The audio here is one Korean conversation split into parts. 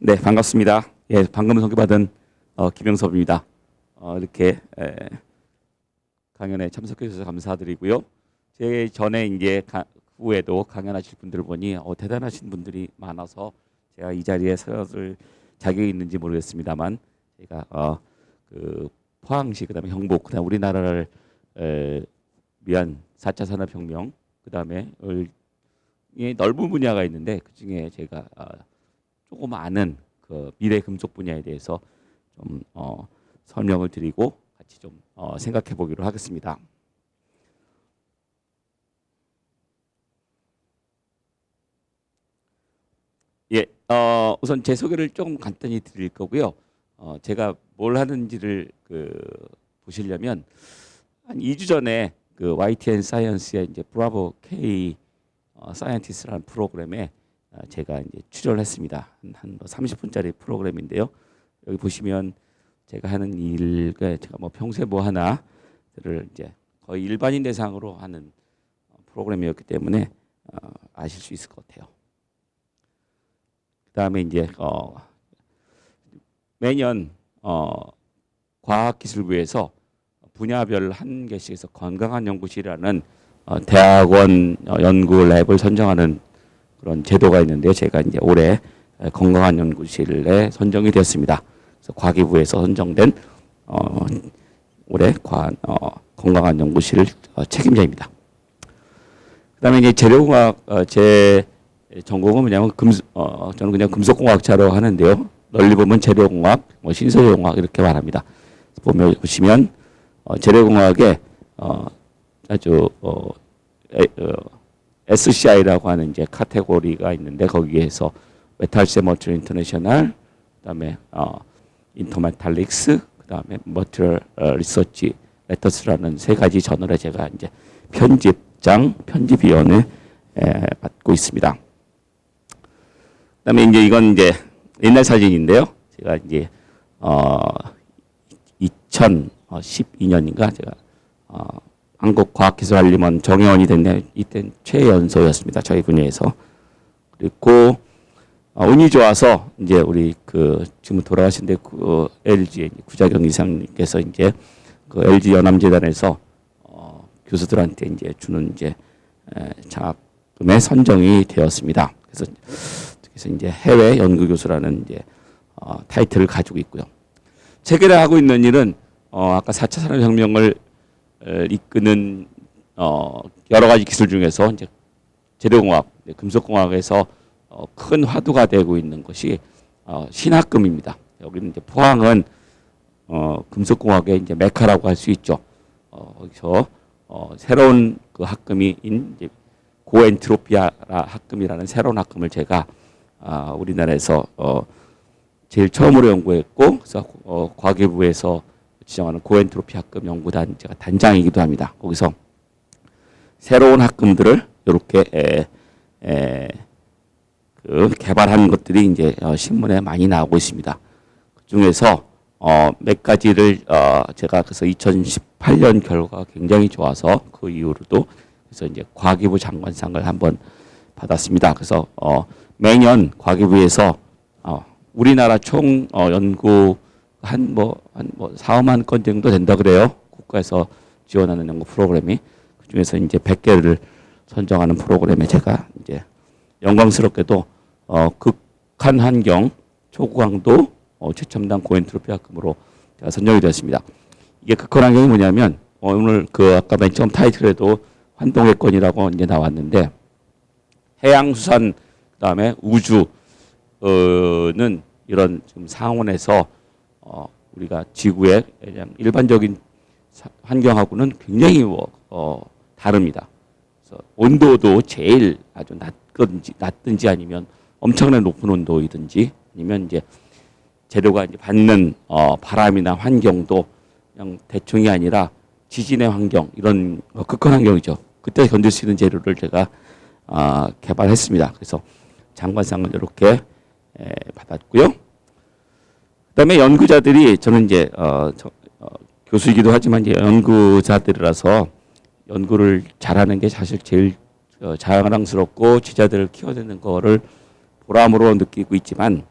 네, 반갑습니다. 예, 방금 소개받은 김영섭입니다. 이렇게 강연에 참석해 주셔서 감사드리고요. 제 전에 이제 후에도 강연하실 분들을 보니 대단하신 분들이 많아서 제가 이 자리에 서을 자격이 있는지 모르겠습니다만 제가 그 포항시 그다음에 경북 그다음 우리나라를 위한 4차 산업혁명 그다음에 넓은 분야가 있는데 그 중에 제가 조금 아는 그 미래 금속 분야에 대해서 좀 설명을 드리고 같이 좀 생각해 보기로 하겠습니다. 예, 우선 제 소개를 좀 간단히 드릴 거고요. 제가 뭘 하는지를 보시려면 한 2주 전에 그 YTN 사이언스의 이제 브라보 K 사이언티스트라는 프로그램에 제가 이제 출연을 했습니다. 한 30분짜리 프로그램인데요. 여기 보시면 제가 하는 일과 제가 뭐 평소에 뭐 하나를 이제 거의 일반인 대상으로 하는 프로그램이었기 때문에 아실 수 있을 것 같아요. 그다음에 이제 매년 과학기술부에서 분야별 한 개씩에서 건강한 연구실이라는 대학원 연구 랩을 선정하는 그런 제도가 있는데요. 제가 이제 올해 건강한 연구실에 선정이 되었습니다. 그래서 과기부에서 선정된 올해 건강한 연구실 책임자입니다. 그다음에 이제 재료공학 제 전공은 뭐냐면 저는 그냥 금속공학자로 하는데요. 널리 보면 재료공학, 뭐 신소재공학 이렇게 말합니다. 보시면 재료공학에 아주 SCI라고 하는 이제 카테고리가 있는데 거기에서 메탈스 머티리얼 인터내셔널, 그다음에 인터메탈릭스, 그다음에 머티리얼 리서치 레터스라는 세 가지 저널에 제가 이제 편집위원을 맡고 있습니다. 그다음에 이제 이건 이제 옛날 사진인데요. 제가 이제 2012년인가 제가 한국과학기술알림원 정회원이 됐는데 이때 최연소였습니다. 저희 분야에서. 그리고 운이 좋아서 이제 우리 지금 돌아가신 LG 구자경 이사님께서 이제 LG 연암재단에서 교수들한테 이제 주는 이제 장학금에 선정이 되었습니다. 그래서 이제 해외 연구 교수라는 이제 타이틀을 가지고 있고요. 체계를 하고 있는 일은 아까 4차 산업혁명을 이끄는 여러 가지 기술 중에서 이제 재료공학, 금속공학에서 큰 화두가 되고 있는 것이 신학금입니다. 여기는 이제 포항은 금속공학의 이제 메카라고 할 수 있죠. 거기서 새로운 그 학금인 이제 고엔트로피아 학금이라는 새로운 학금을 제가 우리나라에서 제일 처음으로 연구했고, 그래서 과기부에서 지정하는 고엔트로피 학금 연구단 제가 단장이기도 합니다. 거기서 새로운 학금들을 이렇게 개발한 것들이 이제 신문에 많이 나오고 있습니다. 그 중에서 몇 가지를 제가 그래서 2018년 결과가 굉장히 좋아서 그 이후로도 그래서 이제 과기부 장관상을 한번 받았습니다. 그래서 매년 과기부에서 우리나라 총 연구 한 4, 5만 건 정도 된다 그래요. 국가에서 지원하는 연구 프로그램이. 그 중에서 이제 100개를 선정하는 프로그램에 제가 이제 영광스럽게도 극한 환경 초고강도 최첨단 고엔트로피 학금으로 제가 선정이 되었습니다. 이게 극한 환경이 뭐냐면 오늘 아까 맨 처음 타이틀에도 환동의 건이라고 이제 나왔는데 해양수산 그다음에 우주는 이런 지금 상온에서 우리가 지구의 일반적인 환경하고는 굉장히 다릅니다. 그래서 온도도 제일 아주 낮든지 아니면 엄청나게 높은 온도이든지 아니면 이제 재료가 이제 받는 바람이나 환경도 그냥 대충이 아니라 지진의 환경 이런 극한 환경이죠. 그때 견딜 수 있는 재료를 제가 개발했습니다. 그래서 장관상을 이렇게 받았고요. 그다음에 연구자들이 저는 이제 교수이기도 하지만 이제 연구자들이라서 연구를 잘하는 게 사실 제일 자랑스럽고 제자들을 키워내는 거를 보람으로 느끼고 있지만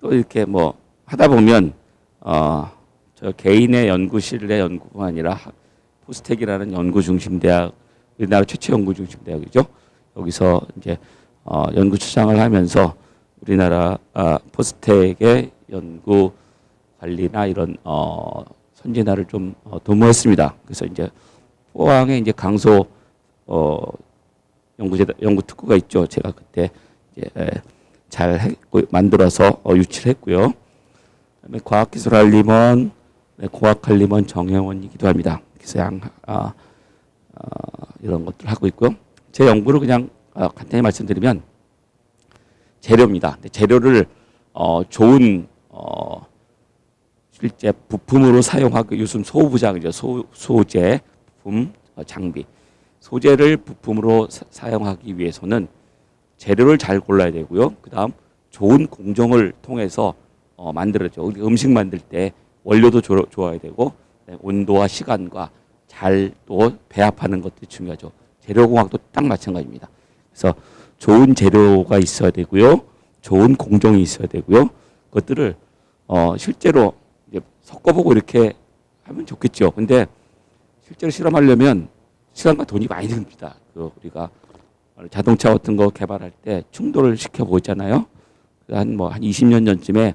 또 이렇게 뭐 하다 보면 저 개인의 연구실의 연구가 아니라 포스텍이라는 연구 중심 대학, 우리나라 최초 연구 중심 대학이죠. 여기서 이제 연구처장을 하면서 우리나라 포스텍의 연구 관리나 이런 선진화를 좀 도모했습니다. 그래서 이제 포항에 이제 강소 연구 특구가 있죠. 제가 그때 이제 잘 만들어서 유치를 했고요. 그다음에 과학기술알림원, 공학알림원 정회원이기도 합니다. 그래서 이런 것들 하고 있고요. 제 연구를 그냥 간단히 말씀드리면 재료입니다. 재료를 좋은 실제 부품으로 사용하고 요즘 소부장이죠. 소재, 부품, 장비. 소재를 부품으로 사용하기 위해서는 재료를 잘 골라야 되고요. 그다음 좋은 공정을 통해서 만들어죠. 우리 음식 만들 때 원료도 좋아야 되고 온도와 시간과 잘 또 배합하는 것도 중요하죠. 재료공학도 딱 마찬가지입니다. 그래서 좋은 재료가 있어야 되고요. 좋은 공정이 있어야 되고요. 그것들을 실제로 이제 섞어보고 이렇게 하면 좋겠죠. 근데 실제로 실험하려면 시간과 돈이 많이 듭니다. 우리가 자동차 같은 거 개발할 때 충돌을 시켜보잖아요. 한 20년 전쯤에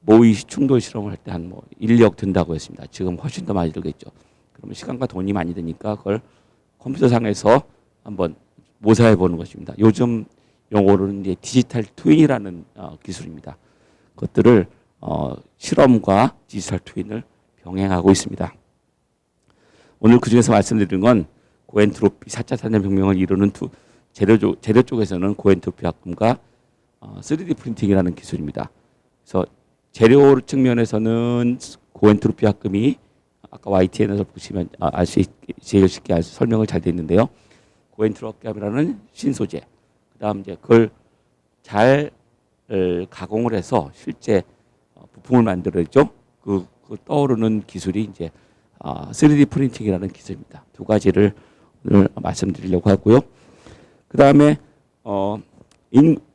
모의 충돌 실험을 할 때 한 1, 2억 든다고 했습니다. 지금 훨씬 더 많이 들겠죠. 그러면 시간과 돈이 많이 드니까 그걸 컴퓨터상에서 한번 모사해 보는 것입니다. 요즘 용어로는 이제 디지털 트윈이라는 기술입니다. 그것들을 실험과 디지털 트윈을 병행하고 있습니다. 오늘 그중에서 말씀드리는 건 고엔트로피 4차 산업혁명을 이루는 재료 쪽에서는 고엔트로피 합금과 3D 프린팅이라는 기술입니다. 그래서 재료 측면에서는 고엔트로피 합금이 아까 YTN에서 보시면 제일 쉽게 설명을 잘 돼 있는데요. 고엔트로피 합금이라는 신소재, 그다음 이제 그걸 잘 가공을 해서 실제 부품을 만들어야죠. 그 떠오르는 기술이 이제 3D 프린팅이라는 기술입니다. 두 가지를 오늘 말씀드리려고 하고요. 그 다음에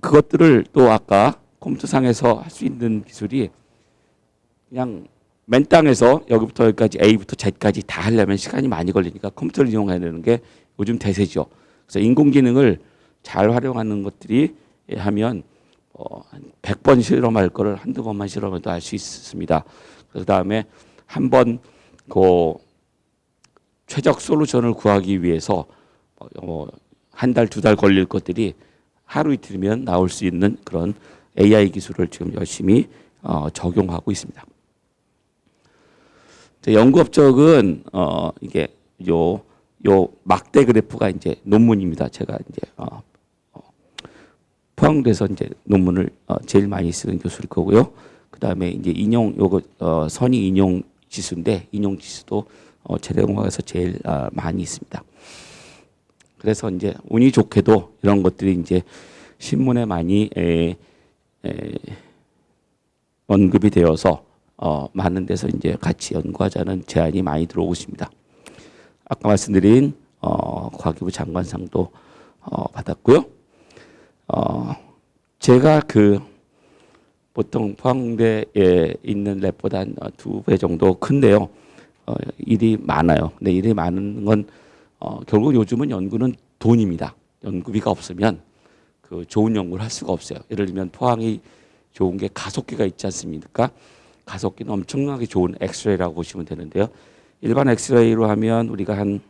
그것들을 또 아까 컴퓨터상에서 할 수 있는 기술이 그냥 맨 땅에서 여기부터 여기까지 A부터 Z까지 다 하려면 시간이 많이 걸리니까 컴퓨터를 이용해야 되는 게 요즘 대세죠. 그래서 인공지능을 잘 활용하는 것들이 하면 100번 실험할 거를 한두 번만 실험해도 알 수 있습니다. 그 다음에 한번 최적 솔루션을 구하기 위해서 한 달, 두 달 걸릴 것들이 하루 이틀이면 나올 수 있는 그런 AI 기술을 지금 열심히 적용하고 있습니다. 연구 업적은 이게 요 막대 그래프가 이제 논문입니다. 제가 이제 포항대에서 이제 논문을 제일 많이 쓰는 교수일 거고요. 그 다음에 이제 선의 인용 지수인데 인용 지수도 재료공학에서 제일 많이 있습니다. 그래서 이제 운이 좋게도 이런 것들이 이제 신문에 많이 언급이 되어서 많은 데서 이제 같이 연구하자는 제안이 많이 들어오고 있습니다. 아까 말씀드린 과기부 장관상도 받았고요. 제가 보통 포항대에 있는 랩보다 한 2배 정도 큰데요. 일이 많아요. 근데 일이 많은 건 결국 요즘은 연구는 돈입니다. 연구비가 없으면 좋은 연구를 할 수가 없어요. 예를 들면 포항이 좋은 게 가속기가 있지 않습니까? 가속기는 엄청나게 좋은 엑스레이라고 보시면 되는데요. 일반 엑스레이로 하면 우리가 한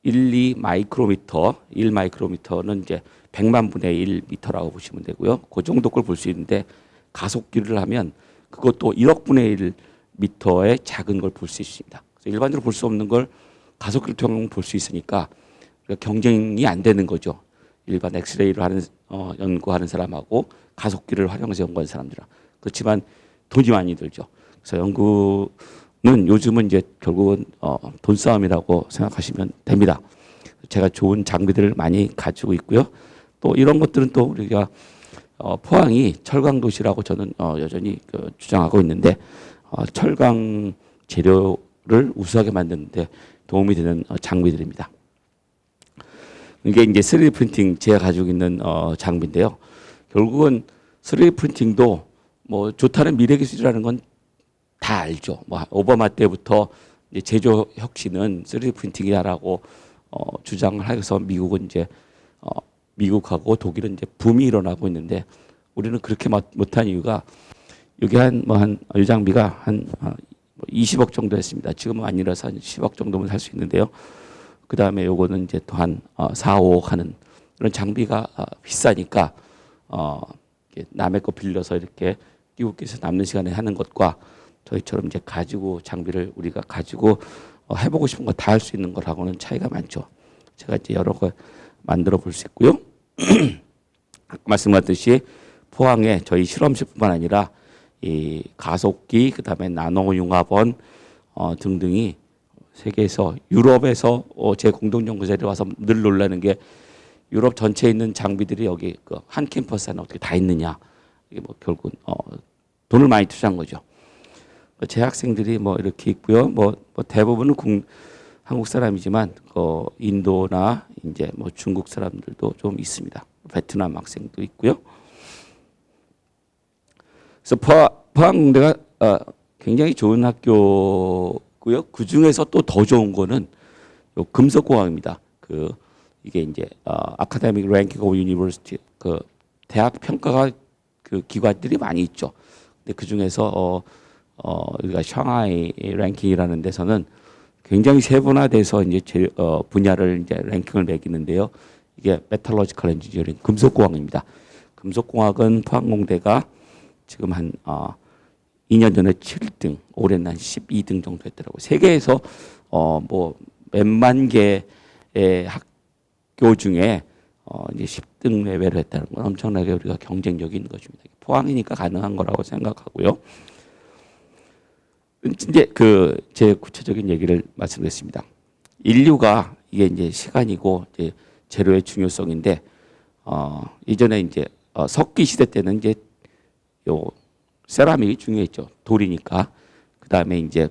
1, 2 마이크로미터, 1 마이크로미터는 이제 100만 분의 1 미터라고 보시면 되고요. 그 정도 걸 볼 수 있는데 가속기를 하면 그것도 1억 분의 1 미터의 작은 걸 볼 수 있습니다. 그래서 일반적으로 볼 수 없는 걸 가속기를 통해 볼 수 있으니까 경쟁이 안 되는 거죠. 일반 엑스레이를 연구하는 사람하고 가속기를 활용해서 연구하는 사람들은. 그렇지만 돈이 많이 들죠. 그래서 연구는 요즘은 이제 결국은 돈 싸움이라고 생각하시면 됩니다. 제가 좋은 장비들을 많이 가지고 있고요. 또 이런 것들은 또 우리가 포항이 철강 도시라고 저는 여전히 주장하고 있는데 철강 재료를 우수하게 만드는데 도움이 되는 장비들입니다. 이게 이제 3D 프린팅 제가 가지고 있는 장비인데요. 결국은 3D 프린팅도 뭐 좋다는 미래 기술이라는 건 다 알죠. 뭐 오바마 때부터 이제 제조 혁신은 3D 프린팅이다라고 주장을 해서 미국은 이제 미국하고 독일은 이제 붐이 일어나고 있는데 우리는 그렇게 못한 이유가 여기 이 장비가 한 20억 정도 했습니다. 지금은 아니라서 한 10억 정도면 살 수 있는데요. 그 다음에 요거는 이제 또 한 4, 5억 하는 이런 장비가 비싸니까 남의 거 빌려서 이렇게 띄우기 위해서 남는 시간에 하는 것과 저희처럼 이제 가지고 장비를 우리가 가지고 해보고 싶은 거 다 할 수 있는 거라고는 차이가 많죠. 제가 이제 여러 거 만들어 볼 수 있고요. 말씀하셨듯이 포항에 저희 실험실뿐만 아니라 이 가속기, 그다음에 나노융합원 등등이 세계에서 유럽에서 제 공동연구소에 와서 늘 놀라는 게 유럽 전체에 있는 장비들이 여기 한 캠퍼스 안에 어떻게 다 있느냐. 이게 뭐 결국 돈을 많이 투자한 거죠. 제 학생들이 뭐 이렇게 있고요. 뭐 대부분은 한국 사람이지만 인도나 이제 뭐 중국 사람들도 좀 있습니다. 베트남 학생도 있고요. 그래서 포항공대가 굉장히 좋은 학교고요. 그 중에서 또 더 좋은 거는 요 금속공학입니다. 이게 이제 아카데믹 랭킹 오브 유니버시티 대학 평가가 기관들이 많이 있죠. 근데 그 중에서 우리가 샹하이 랭킹이라는 데서는 굉장히 세분화돼서 이제 분야를 이제 랭킹을 매기는데요. 이게 메탈러지컬 엔지니어링 금속공학입니다. 금속공학은 포항공대가 지금 한 2년 전에 7등, 올해는 한 12등 정도 했더라고요. 세계에서 뭐 몇만 개의 학교 중에 이제 10등 레벨을 했다는 건 엄청나게 우리가 경쟁력이 있는 것입니다. 포항이니까 가능한 거라고 생각하고요. 이제 제 구체적인 얘기를 말씀드렸습니다. 인류가 이게 이제 시간이고 이제 재료의 중요성인데 이전에 이제 석기 시대 때는 이제 요 세라믹이 중요했죠. 돌이니까. 그 다음에 이제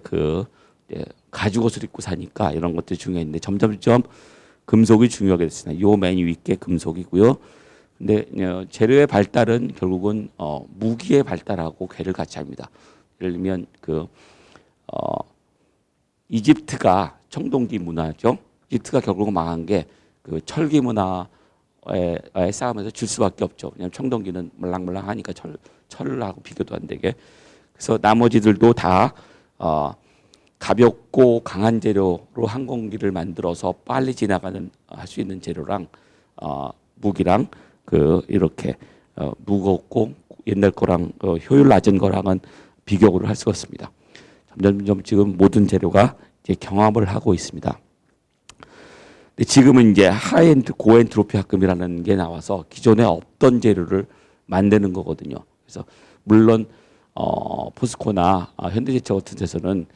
이제 가죽옷을 입고 사니까 이런 것들이 중요했는데 점점점 금속이 중요하게 됐습니다. 요 맨 위께 금속이고요. 근데 재료의 발달은 결국은 무기의 발달하고 궤를 같이 합니다. 예를 들면 이집트가 청동기 문화죠. 이집트가 결국은 망한 게 철기 문화의 싸움에서 질 수밖에 없죠. 왜냐하면 청동기는 물랑물랑하니까 철하고 비교도 안 되게. 그래서 나머지들도 다 가볍고 강한 재료로 항공기를 만들어서 빨리 지나가는 할 수 있는 재료랑 무기랑 이렇게 무겁고 옛날 거랑 효율 낮은 거랑은 비교를 할 수가 없습니다. 점점 지금 모든 재료가 이제 경합을 하고 있습니다. 근데 지금은 이제 하이엔드 고엔트로피 합금이라는 게 나와서 기존에 없던 재료를 만드는 거거든요. 그래서 물론 포스코나 현대제철 같은 데서는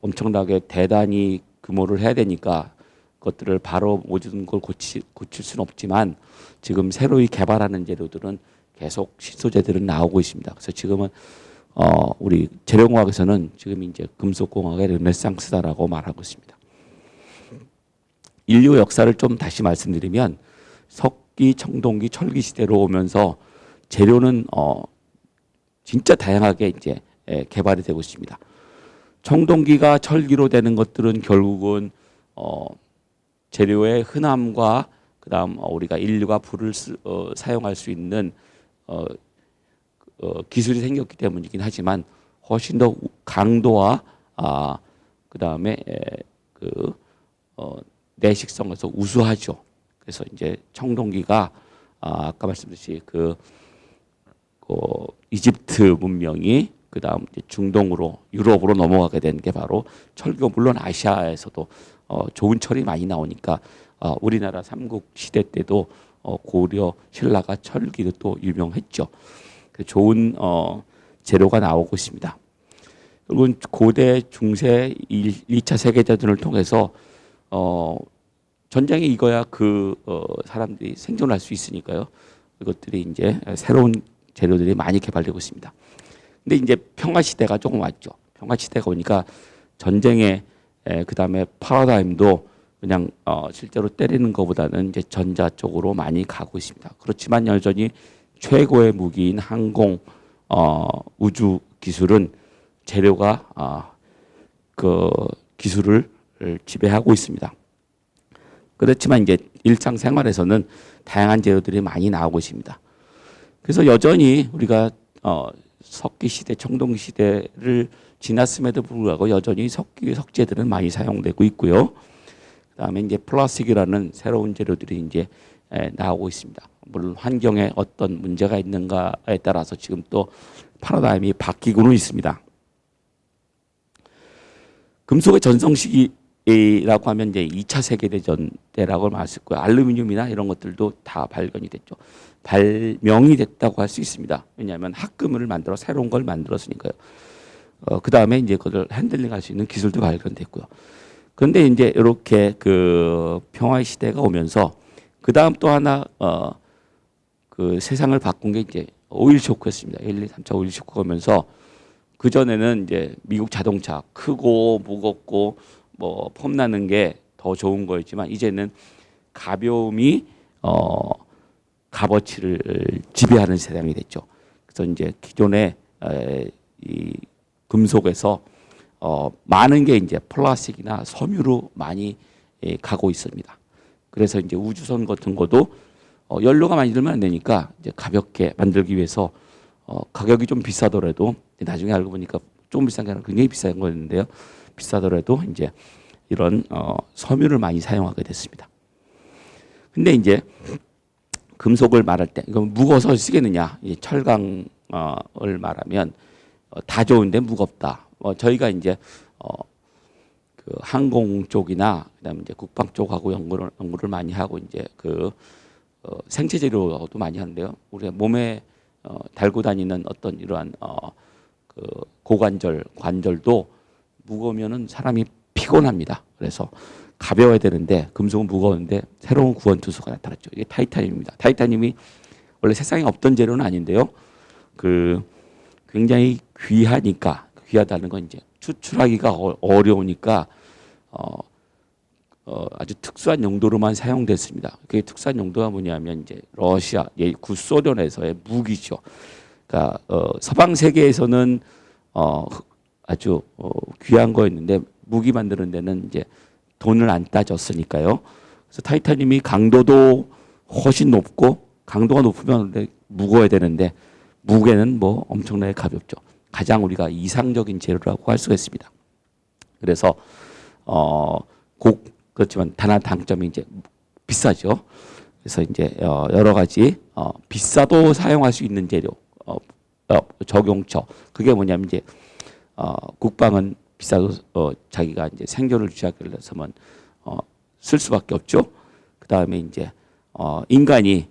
엄청나게 대단히 규모를 해야 되니까 그것들을 바로 모든 걸 고칠 수는 없지만 지금 새로이 개발하는 재료들은 계속 신소재들은 나오고 있습니다. 그래서 지금은 우리 재료공학에서는 지금 이제 금속공학의 르네상스다라고 말하고 있습니다. 인류 역사를 좀 다시 말씀드리면 석기, 청동기, 철기 시대로 오면서 재료는 진짜 다양하게 이제 개발이 되고 있습니다. 청동기가 철기로 되는 것들은 결국은 재료의 흔함과 그다음 우리가 인류가 불을 사용할 수 있는 기술이 생겼기 때문이긴 하지만 훨씬 더 강도와 그다음에 내식성에서 우수하죠. 그래서 이제 청동기가 아까 말씀드렸듯이 이집트 문명이 그다음 이제 중동으로 유럽으로 넘어가게 된 게 바로 철기고 물론 아시아에서도 좋은 철이 많이 나오니까 우리나라 삼국 시대 때도 고려 신라가 철기도 또 유명했죠. 좋은 재료가 나오고 있습니다. 그리고 고대 중세 2차 세계대전을 통해서 전쟁이 이거야 사람들이 생존할 수 있으니까요. 이것들이 이제 새로운 재료들이 많이 개발되고 있습니다. 근데 이제 평화 시대가 조금 왔죠. 평화 시대가 오니까 전쟁의 그다음에 파라다임도 그냥 실제로 때리는 것보다는 이제 전자 쪽으로 많이 가고 있습니다. 그렇지만 여전히 최고의 무기인 항공 우주 기술은 재료가 그 기술을 지배하고 있습니다. 그렇지만 이제 일상생활에서는 다양한 재료들이 많이 나오고 있습니다. 그래서 여전히 우리가 석기 시대, 청동 시대를 지났음에도 불구하고 여전히 석재들은 많이 사용되고 있고요. 그다음에 이제 플라스틱이라는 새로운 재료들이 이제 나오고 있습니다. 물론 환경에 어떤 문제가 있는가에 따라서 지금 또 파라다임이 바뀌고는 있습니다. 금속의 전성 시기라고 하면 이제 2차 세계대전 때라고 말했고요. 알루미늄이나 이런 것들도 다 발견이 됐죠. 발명이 됐다고 할 수 있습니다. 왜냐하면 합금을 만들어 새로운 걸 만들었으니까요. 그 다음에 이제 그걸 핸들링할 수 있는 기술도 발견됐고요. 그런데 이제 이렇게 그 평화의 시대가 오면서 그 다음 또 하나 그 세상을 바꾼 게 이제 오일 쇼크였습니다. 1, 2, 3차 오일 쇼크가 오면서 그 전에는 이제 미국 자동차 크고 무겁고 뭐 폼나는 게 더 좋은 거였지만 이제는 가벼움이 값어치를 지배하는 세상이 됐죠. 그래서 이제 기존의 이 금속에서 많은 게 이제 플라스틱이나 섬유로 많이 가고 있습니다. 그래서 이제 우주선 같은 것도 연료가 많이 들면 안 되니까 이제 가볍게 만들기 위해서 가격이 좀 비싸더라도 나중에 알고 보니까 좀 비싼 게 아니라 굉장히 비싼 거였는데요. 비싸더라도 이제 이런 섬유를 많이 사용하게 됐습니다. 근데 이제 금속을 말할 때 이거 무거워서 쓰겠느냐? 이 철강을 말하면 다 좋은데 무겁다. 저희가 이제 그 항공 쪽이나 그다음에 이제 국방 쪽하고 연구를 많이 하고 이제 그 생체 재료도 많이 하는데요. 우리가 몸에 달고 다니는 어떤 이러한 그 고관절, 관절도 무거우면은 사람이 피곤합니다. 그래서 가벼워야 되는데 금속은 무거운데 새로운 구원투수가 나타났죠. 이게 타이타늄입니다. 타이타늄이 원래 세상에 없던 재료는 아닌데요. 그 굉장히 귀하다는 건 이제 추출하기가 어려우니까 아주 특수한 용도로만 사용됐습니다. 그게 특수한 용도가 뭐냐면 이제 러시아, 구소련에서의 무기죠. 그러니까 서방 세계에서는 아주 귀한 거였는데 무기 만드는 데는 이제 돈을 안 따졌으니까요. 그래서 타이타늄이 강도도 훨씬 높고 강도가 높으면 무거워야 되는데 무게는 뭐 엄청나게 가볍죠. 가장 우리가 이상적인 재료라고 할 수가 있습니다. 그래서 그렇지만 단 단점이 이제 비싸죠. 그래서 이제 여러 가지 비싸도 사용할 수 있는 재료 적용처 그게 뭐냐면 이제 국방은 비싸도 자기가 이제 생존을 유지하기 위해서만 쓸 수밖에 없죠. 그 다음에 이제 인간이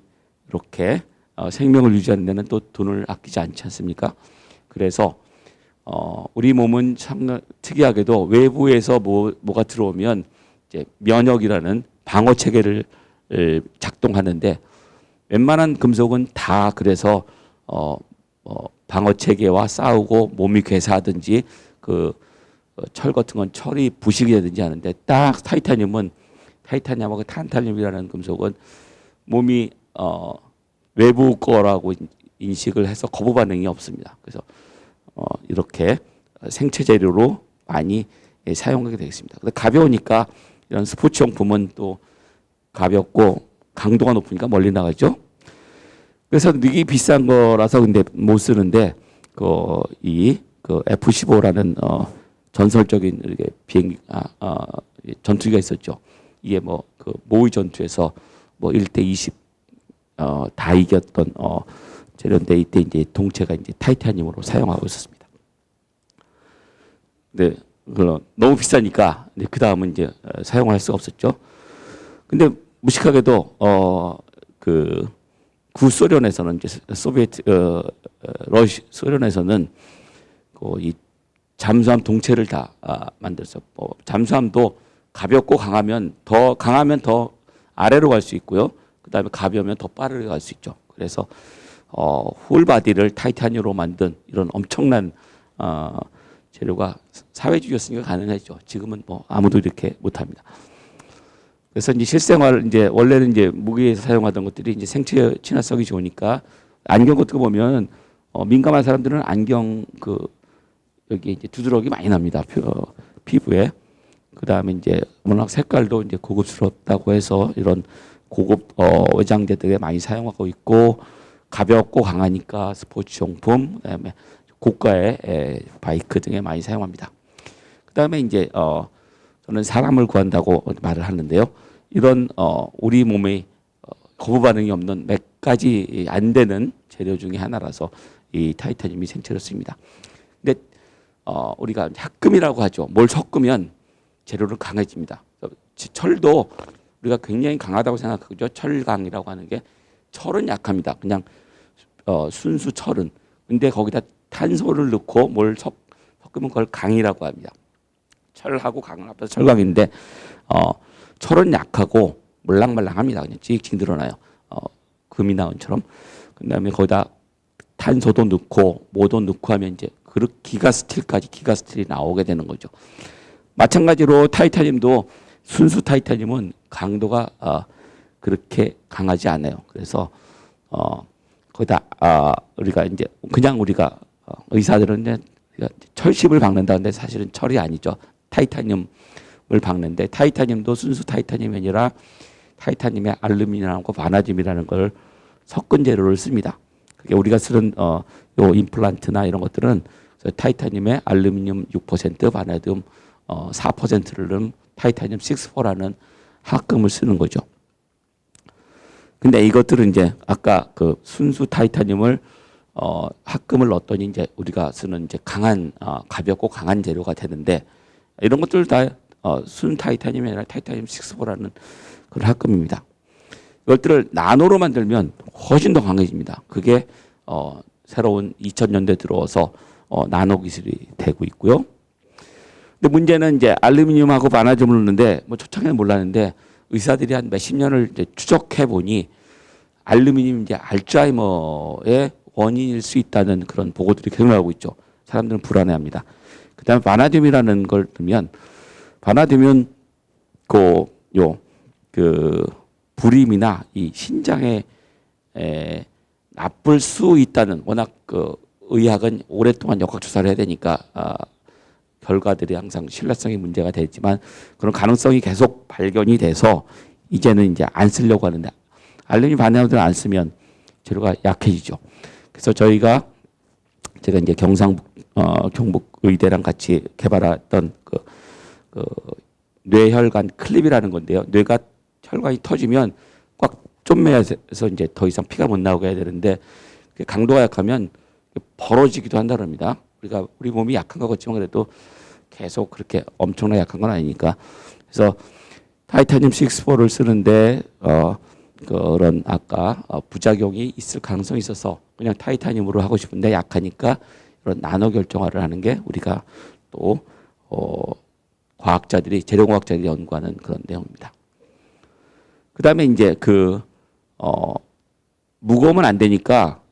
이렇게 생명을 유지하는 데는 또 돈을 아끼지 않지 않습니까? 그래서 우리 몸은 참 특이하게도 외부에서 뭐가 들어오면 이제 면역이라는 방어 체계를 작동하는데 웬만한 금속은 다 그래서 방어 체계와 싸우고 몸이 괴사하든지 그 철 같은 건 철이 부식이 되든지 하는데 딱 타이타늄하고 탄탈륨이라는 금속은 몸이 외부 거라고 인식을 해서 거부 반응이 없습니다. 그래서 이렇게 생체 재료로 많이 사용하게 되겠습니다. 근데 가벼우니까 이런 스포츠 용품은 또 가볍고 강도가 높으니까 멀리 나가죠. 그래서 이게 비싼 거라서 근데 못 쓰는데 그 F-15라는 전설적인 이렇게 비행기 전투기가 있었죠. 이게 뭐 그 모의 전투에서 뭐 1대 20 다 이겼던 재료인데 이때 이제 동체가 이제 타이타늄으로 사용하고 있었습니다. 네, 너무 비싸니까 그 다음은 이제 사용할 수가 없었죠. 근데 무식하게도 그 구소련에서는 이제 소련에서는 이 잠수함 동체를 다 만들었어. 잠수함도 가볍고 강하면 더 아래로 갈 수 있고요. 그다음에 가벼우면 더 빠르게 갈 수 있죠. 그래서 홀바디를 타이타늄으로 만든 이런 엄청난 재료가 사회주의였으니까 가능했죠. 지금은 뭐 아무도 이렇게 못합니다. 그래서 이제 실생활 이제 원래는 이제 무기에서 사용하던 것들이 이제 생체 친화성이 좋으니까 안경 같은 거 보면 민감한 사람들은 안경 그 여기 이제 두드러기 많이 납니다. 피부에. 그다음에 이제 워낙 색깔도 이제 고급스럽다고 해서 이런 고급 외장재들에 많이 사용하고 있고 가볍고 강하니까 스포츠 용품 그다음에 고가의 바이크 등에 많이 사용합니다. 그다음에 이제 저는 사람을 구한다고 말을 하는데요. 이런 우리 몸에 거부 반응이 없는 몇 가지 안 되는 재료 중에 하나라서 이 타이타늄이 생체로 씁니다. 근데 우리가 합금이라고 하죠. 뭘 섞으면 재료는 강해집니다. 철도 우리가 굉장히 강하다고 생각하죠. 철강이라고 하는 게 철은 약합니다. 그냥 순수 철은. 근데 거기다 탄소를 넣고 뭘 섞으면 그걸 강이라고 합니다. 철하고 강을 합해서 철강인데 철은 약하고 몰랑말랑합니다. 그냥 찍찍 늘어나요. 금이 나온처럼. 그다음에 거기다 탄소도 넣고 뭐도 넣고 하면 이제 기가스틸이 나오게 되는 거죠. 마찬가지로 타이타늄도 순수 타이타늄은 강도가 그렇게 강하지 않아요. 그래서 거기다 우리가 이제 그냥 우리가 의사들은 이제 철십을 박는다는데 사실은 철이 아니죠. 타이타늄을 박는데 타이타늄도 순수 타이타늄이 아니라 타이타늄에 알루미늄하고 바나듐이라는 걸 섞은 재료를 씁니다. 그게 우리가 쓰는 요 임플란트나 이런 것들은 타이타늄에 알루미늄 6%, 바나듐 4%를 넣은 타이타늄 6,4라는 합금을 쓰는 거죠. 근데 이것들은 이제 아까 그 순수 타이타늄을 합금을 넣었더니 이제 우리가 쓰는 이제 강한 가볍고 강한 재료가 되는데 이런 것들 다 순 타이타늄이 아니라 타이타늄 6,4라는 그런 합금입니다. 이것들을 나노로 만들면 훨씬 더 강해집니다. 그게 새로운 2000년대 들어와서 나노 기술이 되고 있고요. 근데 문제는 이제 알루미늄하고 바나듐을 넣는데 뭐 초창에는 몰랐는데 의사들이 한 몇십 년을 이제 추적해 보니 알루미늄이 이제 알츠하이머의 원인일 수 있다는 그런 보고들이 계속 나오고 있죠. 사람들은 불안해합니다. 그다음에 바나듐이라는 걸 넣으면 바나듐은 그 불임이나 이 신장에 나쁠 수 있다는 워낙 그 의학은 오랫동안 역학 조사를 해야 되니까 결과들이 항상 신뢰성이 문제가 되지만 그런 가능성이 계속 발견이 돼서 이제는 이제 안 쓰려고 하는데 알루미늄 바나듐을 안 쓰면 재료가 약해지죠. 그래서 제가 이제 경북의대랑 같이 개발했던 그 뇌혈관 클립이라는 건데요. 뇌가 혈관이 터지면 꽉 쫌매서 이제 더 이상 피가 못 나오게 해야 되는데 강도가 약하면 벌어지기도 한다랍니다. 우리 몸이 약한 것 같지만 그래도 계속 그렇게 엄청나게 약한 건 아니니까. 그래서 타이타늄 6,4를 쓰는데 그런 아까 부작용이 있을 가능성이 있어서 그냥 타이타늄으로 하고 싶은데 약하니까 이런 나노 결정화를 하는 게 우리가 또 재료공학자들이 연구하는 그런 내용입니다. 그다음에 이제 무거우면 안 되니까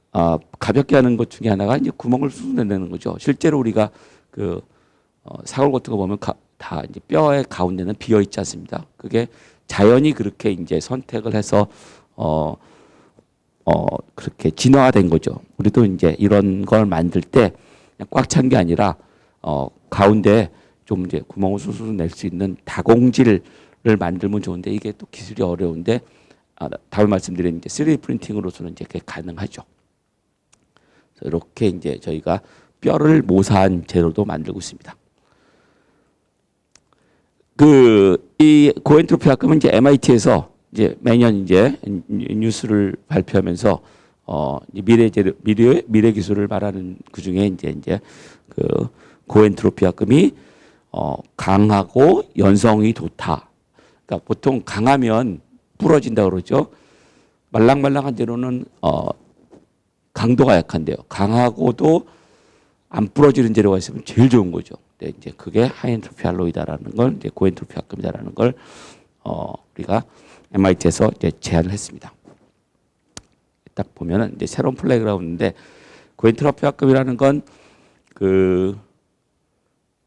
가볍게 하는 것 중에 하나가 이제 구멍을 수술해내는 거죠. 실제로 우리가 사골 같은 거 보면 다 이제 뼈의 가운데는 비어 있지 않습니다. 그게 자연이 그렇게 이제 선택을 해서 그렇게 진화된 거죠. 우리도 이제 이런 걸 만들 때 꽉 찬 게 아니라 가운데 좀 이제 구멍을 수술 낼 수 있는 다공질을 만들면 좋은데 이게 또 기술이 어려운데 다음에 말씀드린 이제 3D 프린팅으로서는 이제 그게 가능하죠. 그래서 이렇게 이제 저희가 뼈를 모사한 재료도 만들고 있습니다. 이 고엔트로피 합금은 이제 MIT에서 이제 매년 이제 뉴스를 발표하면서 미래 기술을 말하는 그 중에 이제 그 고엔트로피 합금이 강하고 연성이 좋다. 그러니까 보통 강하면 부러진다 그러죠. 말랑말랑한 재료는 강도가 약한데요. 강하고도 안 부러지는 재료가 있으면 제일 좋은 거죠. 근데 이제 그게 하이엔트로피 알로이다라는 걸 이제 고엔트로피 합금이다라는 걸 우리가 MIT에서 이제 제안을 했습니다. 딱 보면은 이제 새로운 플레이그라운드인데 고엔트로피 합금이라는 건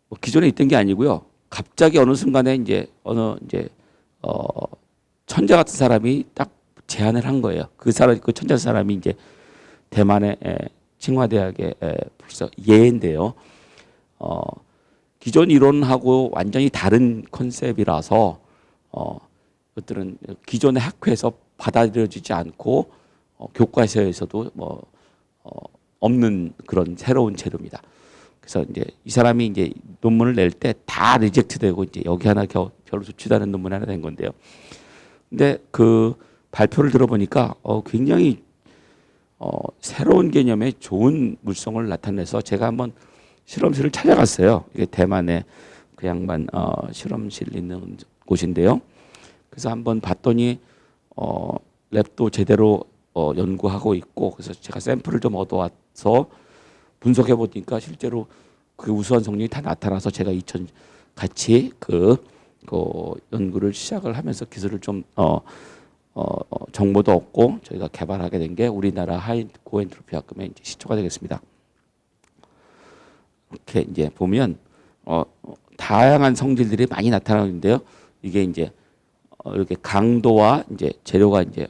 뭐 기존에 있던 게 아니고요. 갑자기 어느 순간에 이제 천재 같은 사람이 딱 제안을 한 거예요. 그 사람, 그 천재 사람이 이제 대만의 칭화대학의 프로페서 예인데요. 기존 이론하고 완전히 다른 컨셉이라서 그것들은 기존의 학회에서 받아들여지지 않고 교과서에서도 없는 그런 새로운 재료입니다. 그래서 이제 이 사람이 이제 논문을 낼 때 다 리젝트되고 이제 여기 하나 별로 좋지도 않은 논문 하나 낸 건데요. 근데 그 발표를 들어보니까 굉장히 새로운 개념의 좋은 물성을 나타내서 제가 한번 실험실을 찾아갔어요. 이게 대만에 그 양반 실험실 있는 곳인데요. 그래서 한번 봤더니 랩도 제대로 연구하고 있고, 그래서 제가 샘플을 좀 얻어와서 분석해 보니까 실제로 그 우수한 성능이 다 나타나서 제가 같이 그 연구를 시작을 하면서 기술을 좀 정보도 얻고 저희가 개발하게 된 게 우리나라 하이 고엔트로피 합금의 이제 시초가 되겠습니다. 이렇게 이제 보면 다양한 성질들이 많이 나타나는데요. 이게 이제 이렇게 강도와 이제 재료가 이제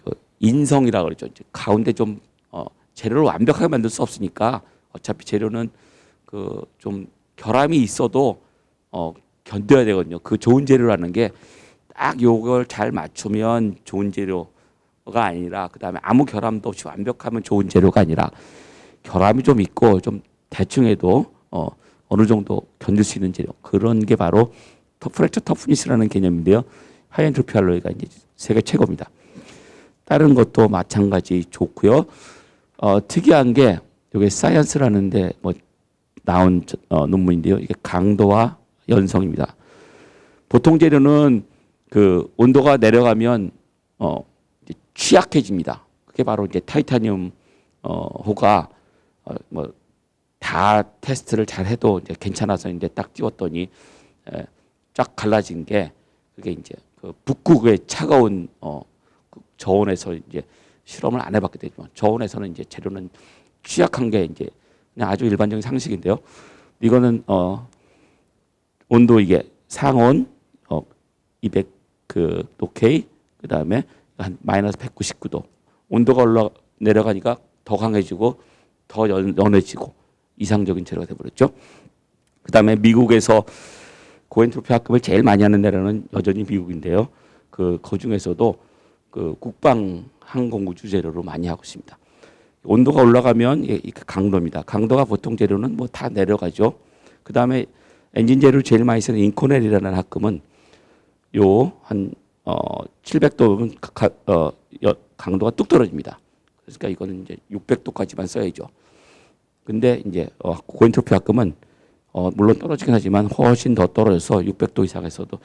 그 인성이라고 그러죠. 이제 가운데 좀 재료를 완벽하게 만들 수 없으니까 어차피 재료는 그 좀 결함이 있어도 견뎌야 되거든요. 그 좋은 재료라는 게 딱 요걸 잘 맞추면 좋은 재료가 아니라, 그다음에 아무 결함도 없이 완벽하면 좋은 재료가 아니라 결함이 좀 있고 좀 대충 해도 어느 정도 견딜 수 있는 재료, 그런 게 바로 프랙처 터프니스라는 개념인데요. 하이엔트로피 알로이가 이제 세계 최고입니다. 다른 것도 마찬가지 좋고요. 특이한 게 여기 사이언스라는데 나온 논문인데요. 이게 강도와 연성입니다. 보통 재료는 그 온도가 내려가면 취약해집니다. 그게 바로 이제 타이타늄 호가 다 테스트를 잘 해도 이제 괜찮아서 이제 딱 띄웠더니 쫙 갈라진 게, 그게 이제 그 북극의 차가운 저온에서 이제 실험을 안 해봤기 때문에, 저온에서는 이제 재료는 취약한 게 이제 그냥 아주 일반적인 상식인데요. 이거는 온도 이게 상온 200도 K, 그다음에 한 마이너스 199도 온도가 내려가니까 더 강해지고 더 연해지고 이상적인 재료가 돼버렸죠. 그다음에 미국에서 고엔트로피 합금을 제일 많이 하는 나라는 여전히 미국인데요. 그 중에서도 그 국방 항공 우주 재료로 많이 하고 있습니다. 온도가 올라가면 이 강도입니다. 강도가 보통 재료는 다 내려가죠. 그다음에 엔진 재료를 제일 많이 쓰는 인코넬이라는 합금은 한 700도면 강도가 뚝 떨어집니다. 그러니까 이거는 이제 600도까지만 써야죠. 근데 이제 고엔트로피 합금은 물론 떨어지긴 하지만 훨씬 더 떨어져서 600도 이상에서도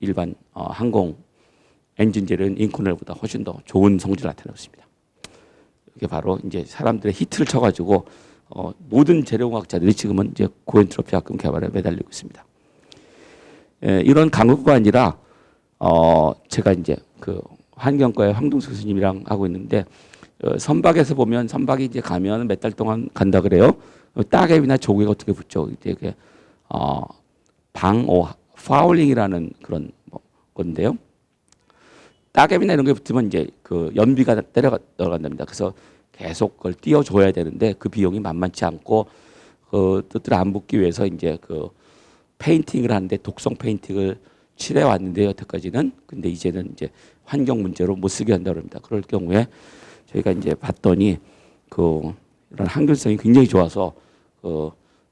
일반 항공 엔진 재료는 인코넬보다 훨씬 더 좋은 성질을 나타내고 있습니다. 이게 바로 이제 사람들의 히트를 쳐가지고 모든 재료공학자들이 지금은 이제 고엔트로피 합금 개발에 매달리고 있습니다. 이런 강국가 아니라 제가 이제 그 환경과의 황동수 교수님이랑 하고 있는데, 선박에서 보면 선박이 이제 가면 몇 달 동안 간다 그래요. 따개비나 조개 같은 게 붙죠. 이게 방어 파울링이라는 그런 건데요. 따개비나 이런 게 붙으면 이제 그 연비가 내려간답니다. 그래서 계속 그걸 띄워줘야 되는데 그 비용이 만만치 않고 그 뜻을 안 붙기 위해서 이제 그 페인팅을 하는데 독성 페인팅을 칠해 왔는데 여태까지는, 근데 이제는 이제 환경 문제로 못 쓰게 한다고 합니다. 그럴 경우에 저희가 이제 봤더니 이런 항균성이 굉장히 좋아서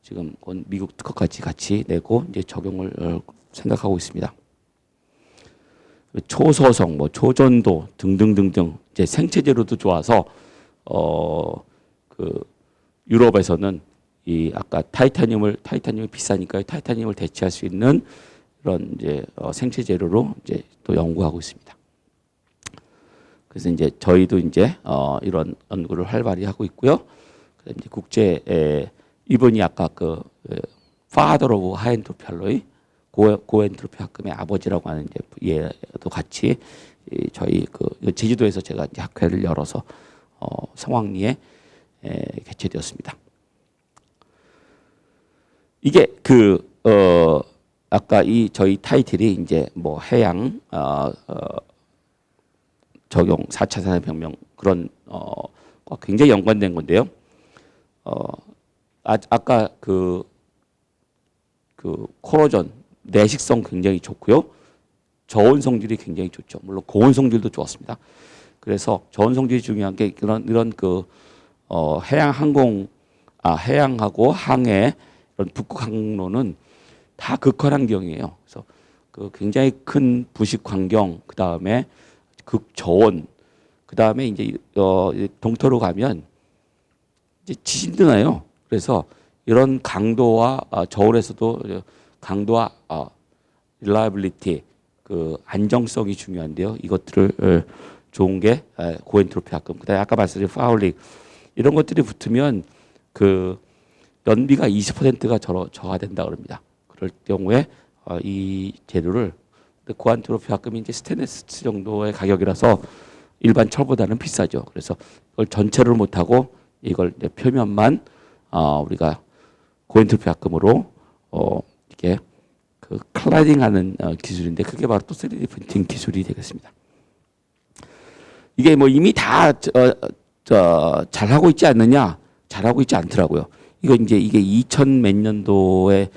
지금 미국 특허까지 같이 내고 이제 적용을 생각하고 있습니다. 초소성, 초전도 등등등등 이제 생체 재료도 좋아서 유럽에서는 이 아까 타이타늄이 비싸니까 타이타늄을 대체할 수 있는 이런 이제 생체 재료로 이제 또 연구하고 있습니다. 그래서 이제 저희도 이제 이런 연구를 활발히 하고 있고요. 그다음에 이제 국제 이분이 아까 Father of High Entropy Alloy, 고엔트로피 합금의 아버지라고 하는 이제 얘도 같이 저희 제주도에서 제가 이제 학회를 열어서 성황리에 개최되었습니다. 이게 아까 이 저희 타이틀이 이제 뭐 해양 적용 4차 산업혁명 그런 과 굉장히 연관된 건데요. 아까 그 코로전 내식성 굉장히 좋고요. 저온 성질이 굉장히 좋죠. 물론 고온 성질도 좋았습니다. 그래서 저온 성질이 중요한 게 이런 해양 항공 해양하고 항해 이런 북극 항로는 다 극한 환경이에요. 그래서 그 굉장히 큰 부식 환경, 그 다음에 극저온, 그 다음에 이제 동토로 가면 이제 지진도 나요. 그래서 이런 강도와 저울에서도 강도와 reliability 그 안정성이 중요한데요. 이것들을 좋은 게 고엔트로피 합금. 그다음에 아까 말씀드린 파울링 이런 것들이 붙으면 그 연비가 20%가 저하된다 그럽니다. 그럴 경우에 이 재료를 고엔트로피 합금이 이제 스테인리스 정도의 가격이라서 일반 철보다는 비싸죠. 그래서 이걸 전체를 못 하고 이걸 이제 표면만 우리가 고엔트로피 합금으로 이게 그 클라딩하는 기술인데 그게 바로 또 3D 프린팅 기술이 되겠습니다. 이게 뭐 이미 다 잘하고 있지 않느냐? 잘하고 있지 않더라고요. 이게 2000 몇 년도에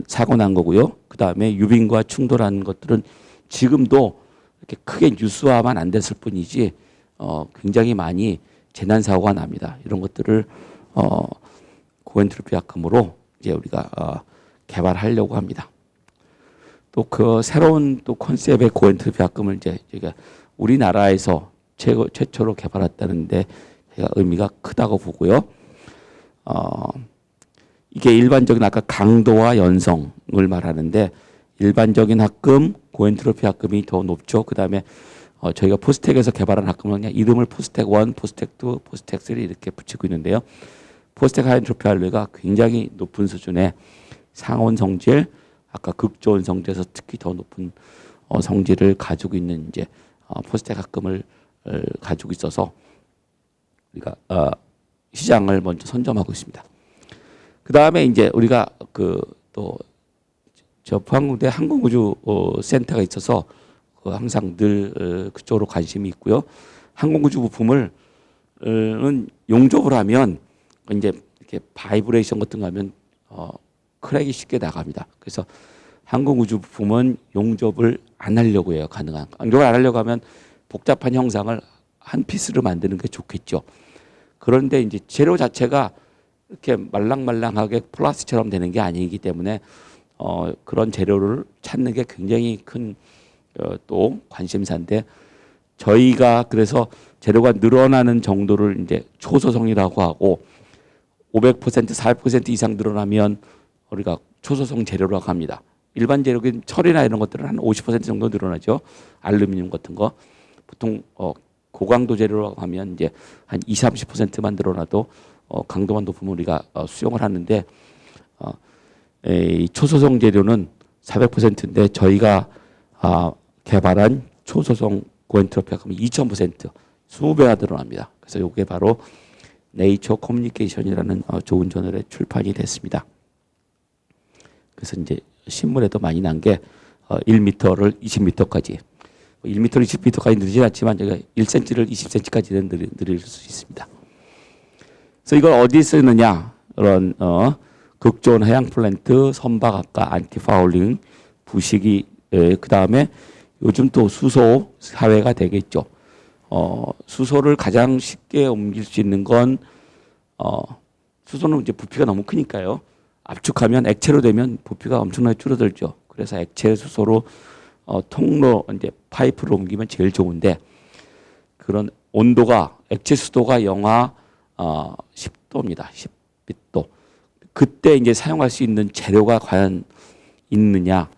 사고 난 거고요. 그 다음에 유빈과 충돌한 것들은 지금도 이렇게 크게 뉴스화만 안 됐을 뿐이지 굉장히 많이 재난 사고가 납니다. 이런 것들을 고엔트로피 합금으로 이제 우리가 개발하려고 합니다. 또 그 새로운 또 컨셉의 고엔트로피 합금을 이제 저희가 우리나라에서 최초로 개발했다는데 제가 의미가 크다고 보고요. 이게 일반적인 아까 강도와 연성을 말하는데 일반적인 합금, 고엔트로피 합금이 더 높죠. 그 다음에 저희가 포스텍에서 개발한 합금은 그냥 이름을 포스텍 1, 포스텍 2, 포스텍 3 이렇게 붙이고 있는데요. 포스텍 하이엔트로피 할로이가 굉장히 높은 수준의 상온 성질, 아까 극저온 성질에서 특히 더 높은 성질을 가지고 있는 이제 포스텍 합금을 가지고 있어서 우리가 시장을 먼저 선점하고 있습니다. 그 다음에 이제 우리가 저 포항공대 항공우주센터가 있어서 항상 늘 그쪽으로 관심이 있고요. 항공우주 부품을 용접을 하면 이제 이렇게 바이브레이션 같은 거 하면 크랙이 쉽게 나갑니다. 그래서 항공우주 부품은 용접을 안 하려고 해요. 가능한. 용접을 안 하려고 하면 복잡한 형상을 한 피스로 만드는 게 좋겠죠. 그런데 이제 재료 자체가 이렇게 말랑말랑하게 플라스틱처럼 되는 게 아니기 때문에 그런 재료를 찾는 게 굉장히 큰 또 관심사인데 저희가 그래서 재료가 늘어나는 정도를 이제 초소성이라고 하고 500%, 400% 이상 늘어나면 우리가 초소성 재료라고 합니다. 일반 재료인 철이나 이런 것들은 한 50% 정도 늘어나죠. 알루미늄 같은 거 보통 고강도 재료라고 하면 이제 한 20, 30%만 늘어나도 강도만 높으면 우리가 수용을 하는데 이 초소성 재료는 400%인데 저희가 개발한 초소성 고엔트로피 합금이 2000% 20배가 늘어납니다. 그래서 이게 바로 네이처 커뮤니케이션이라는 좋은 저널에 출판이 됐습니다. 그래서 이제 신문에도 많이 난 게 1m를 20m까지 1m를 20m까지 늘리지 않지만 저희가 1cm를 20cm까지는 늘릴 수 있습니다. 그래서 이걸 어디 쓰느냐? 이런 극저온 해양 플랜트, 선박 아까 안티파울링, 부식이 그 다음에 요즘 또 수소 사회가 되겠죠. 수소를 가장 쉽게 옮길 수 있는 건 수소는 이제 부피가 너무 크니까요. 압축하면 액체로 되면 부피가 엄청나게 줄어들죠. 그래서 액체 수소로 통로 이제 파이프로 옮기면 제일 좋은데 그런 온도가 액체 수도가 영하 10도입니다. 10도. 그때 이제 사용할 수 있는 재료가 과연 있느냐?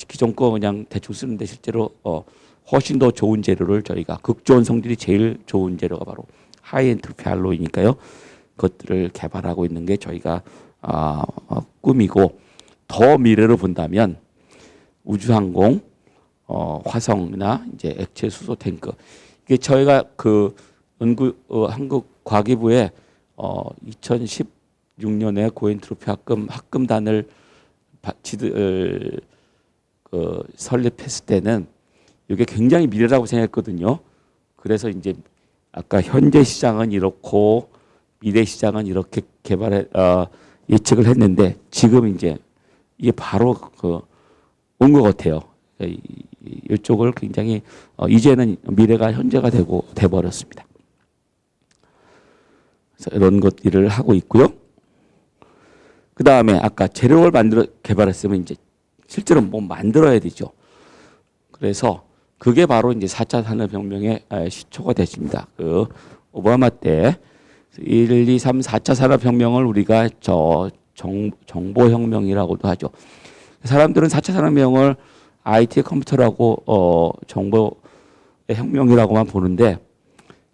기존 거 그냥 대충 쓰는데 실제로 훨씬 더 좋은 재료를 저희가 극저온 성질이 제일 좋은 재료가 바로 하이엔트로피 알로이니까요. 그것들을 개발하고 있는 게 저희가 꿈이고 더 미래로 본다면 우주항공, 화성이나 이제 액체 수소 탱크 이게 저희가 그 한국과기부에 2016년에 고엔트로피 합금단을 설립했을 때는 이게 굉장히 미래라고 생각했거든요. 그래서 이제 아까 현재 시장은 이렇고 미래 시장은 이렇게 예측을 했는데 지금 이제 이게 바로 온 것 같아요. 이쪽을 굉장히 이제는 미래가 현재가 돼버렸습니다. 그래서 이런 것들을 하고 있고요. 그 다음에 아까 재료를 개발했으면 이제 실제로 뭐 만들어야 되죠. 그래서 그게 바로 이제 4차 산업혁명의 시초가 됐습니다. 오바마 때 1, 2, 3, 4차 산업혁명을 우리가 정보혁명이라고도 하죠. 사람들은 4차 산업혁명을 IT 컴퓨터라고 정보의 혁명이라고만 보는데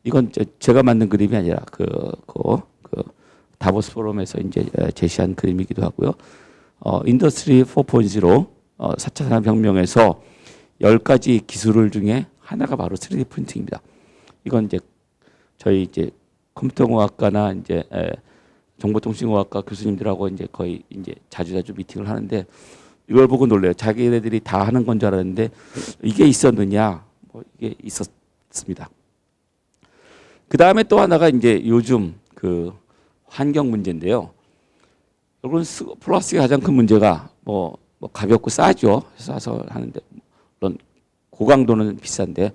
이건 제가 만든 그림이 아니라 다보스 포럼에서 이제 제시한 그림이기도 하고요. 인더스트리 4.0 4차 산업혁명에서 10가지 기술 중에 하나가 바로 3D 프린팅입니다. 이건 이제 저희 이제 컴퓨터공학과나 이제 정보통신공학과 교수님들하고 이제 거의 이제 자주 미팅을 하는데 이걸 보고 놀래요. 자기네들이 다 하는 건 줄 알았는데 이게 있었느냐? 뭐 이게 있었습니다. 그 다음에 또 하나가 이제 요즘 환경 문제인데요. 여러분 플라스틱의 가장 큰 문제가 뭐 가볍고 싸죠. 싸서 하는데 물론 고강도는 비싼데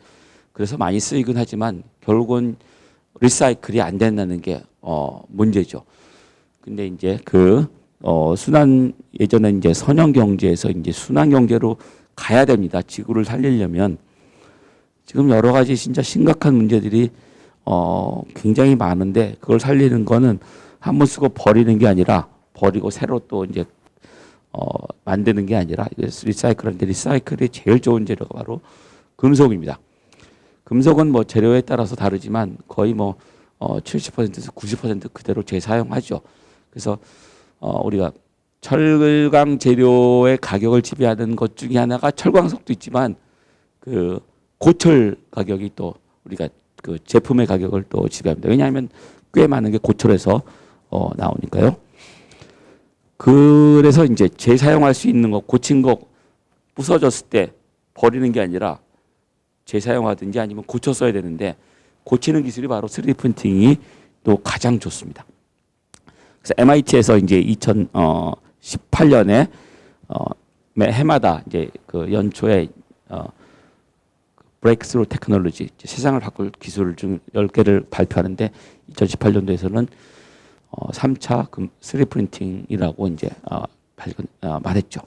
그래서 많이 쓰이긴 하지만 결국은 리사이클이 안 된다는 게 문제죠. 근데 이제 예전에 이제 선형 경제에서 이제 순환 경제로 가야 됩니다. 지구를 살리려면 지금 여러 가지 진짜 심각한 문제들이 굉장히 많은데 그걸 살리는 거는 한 번 쓰고 버리는 게 아니라 버리고 새로 또 이제 만드는 게 아니라 리사이클인데 리사이클이 제일 좋은 재료가 바로 금속입니다. 금속은 뭐 재료에 따라서 다르지만 거의 뭐 70%에서 90% 그대로 재사용하죠. 그래서 우리가 철강 재료의 가격을 지배하는 것 중에 하나가 철광석도 있지만 고철 가격이 또 우리가 제품의 가격을 또 지배합니다. 왜냐하면 꽤 많은 게 고철에서 나오니까요. 그래서 이제 재사용할 수 있는 거, 고친 거 부서졌을 때 버리는 게 아니라 재사용하든지 아니면 고쳐 써야 되는데 고치는 기술이 바로 3D 프린팅이 또 가장 좋습니다. 그래서 MIT에서 이제 2018년에 매 해마다 이제 연초에 브레이크스루 테크놀로지 세상을 바꿀 기술 중 10개를 발표하는데 2018년도에서는 3차 3D 프린팅이라고 이제 말했죠.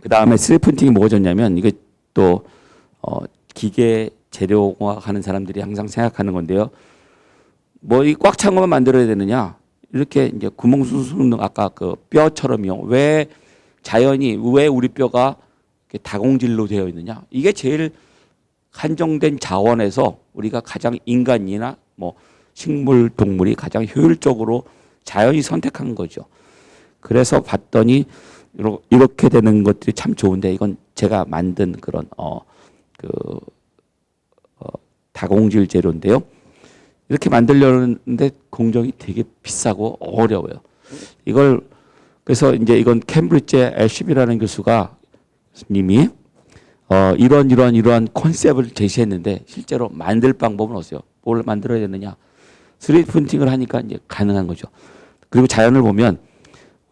그 다음에 3D 프린팅이 뭐가졌냐면 이게 또 기계 재료공학 하는 사람들이 항상 생각하는 건데요. 뭐 이 꽉 찬 것만 만들어야 되느냐? 이렇게 이제 구멍 숭숭 아까 뼈처럼요. 왜 우리 뼈가 다공질로 되어 있느냐? 이게 제일 한정된 자원에서 우리가 가장 인간이나 뭐 식물, 동물이 가장 효율적으로 자연이 선택한 거죠. 그래서 봤더니 이렇게 되는 것들이 참 좋은데 이건 제가 만든 그런 다공질 재료인데요. 이렇게 만들려는데 공정이 되게 비싸고 어려워요. 그래서 이제 이건 캠브리지의 애쉬비라는 교수님이 이러한 컨셉을 제시했는데 실제로 만들 방법은 없어요. 뭘 만들어야 되느냐? 3D 프린팅을 하니까 이제 가능한 거죠. 그리고 자연을 보면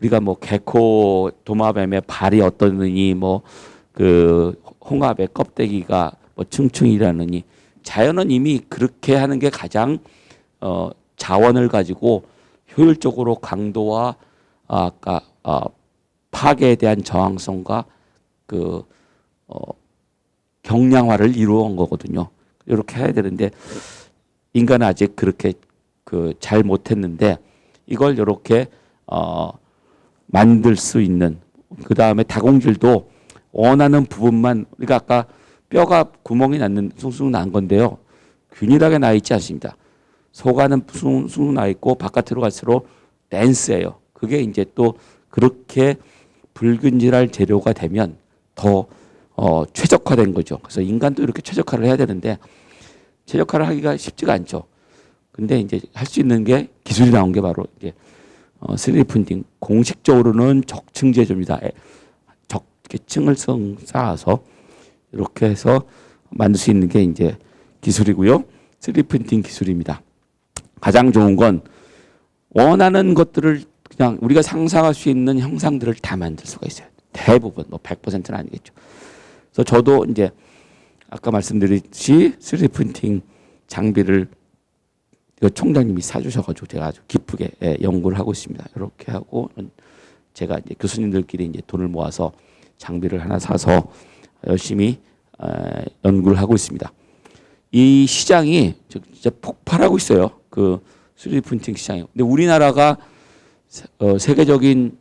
우리가 뭐 개코, 도마뱀의 발이 어떠느니 홍합의 껍데기가 뭐 층층이라느니 자연은 이미 그렇게 하는 게 가장 자원을 가지고 효율적으로 강도와 아까 파괴에 대한 저항성과 경량화를 이루어온 거거든요. 이렇게 해야 되는데 인간은 아직 그렇게 잘 못했는데 이걸 이렇게 만들 수 있는 그 다음에 다공질도 원하는 부분만 우리가 아까 뼈가 구멍이 숭숭 난 건데요. 균일하게 나 있지 않습니다. 속안은 숭숭 나 있고 바깥으로 갈수록 댄스예요. 그게 이제 또 그렇게 불균질할 재료가 되면 더 최적화된 거죠. 그래서 인간도 이렇게 최적화를 해야 되는데 최적화를 하기가 쉽지가 않죠. 근데 이제 할 수 있는 게 기술이 나온 게 바로 이제 3D 프린팅 공식적으로는 적층 제조입니다. 적계층을 쌓아서 이렇게 해서 만들 수 있는 게 이제 기술이고요. 3D 프린팅 기술입니다. 가장 좋은 건 원하는 것들을 그냥 우리가 상상할 수 있는 형상들을 다 만들 수가 있어요. 대부분 뭐 100%는 아니겠죠. 그래서 저도 이제 아까 말씀드렸듯이 3D 프린팅 장비를 총장님이 사주셔가지고 제가 아주 기쁘게 연구를 하고 있습니다. 이렇게 하고 제가 이제 교수님들끼리 이제 돈을 모아서 장비를 하나 사서 열심히 연구를 하고 있습니다. 이 시장이 진짜 폭발하고 있어요. 그 3D 프린팅 시장이. 근데 우리나라가 세계적인